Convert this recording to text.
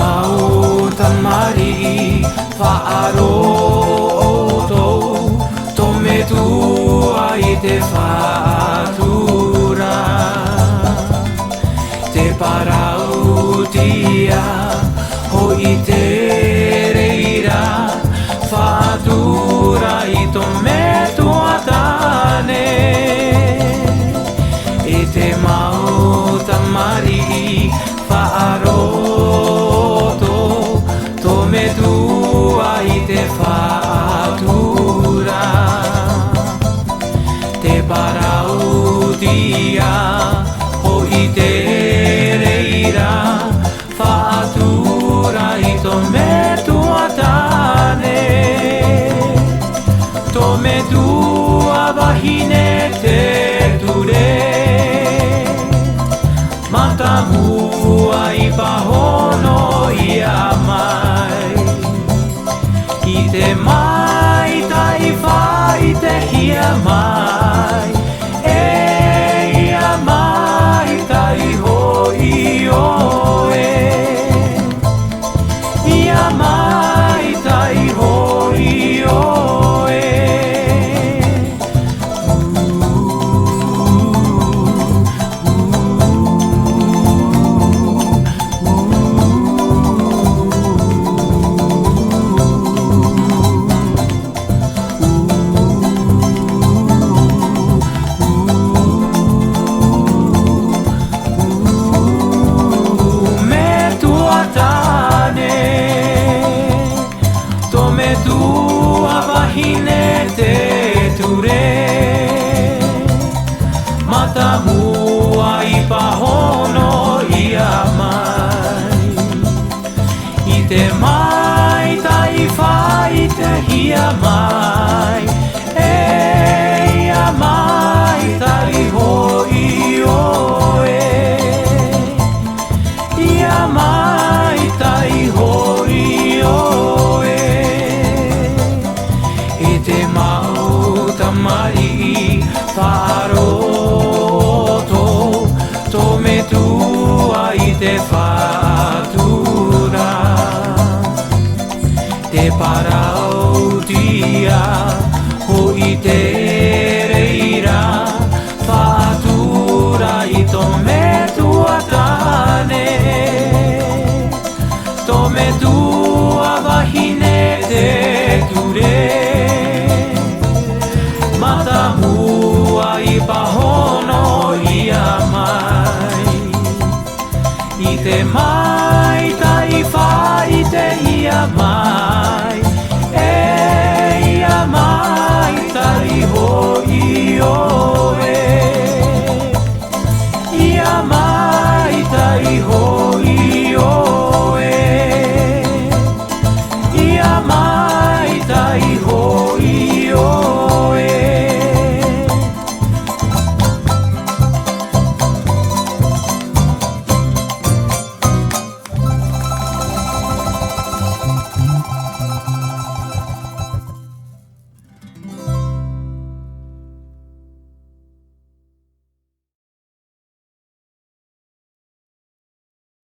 mau tamari whaaroto tome tua I te whātura te parautia ho I te reira whātura I tome tua tane e te mau tamari whaaroto tome tua I te whātura te parautia ho I te reira whātura I tome tua tane tome tua wahine te ture matamua I pahono I a mai I te mai tai whai te hia mai e I a mai tai hoi oe I a mai tai hoi oe tome tua wahine te ture matamua I pahono I a mai I te mai tai whai te hia mai e I a mai tai hoi oe I a mai tai hoi oe te mau tamari whaaroto tome tua I te whātura te parautia ho I te reira whātura I tome tua tane tome tua wahine te ture matamua I pahono I a mai I te mai tai whai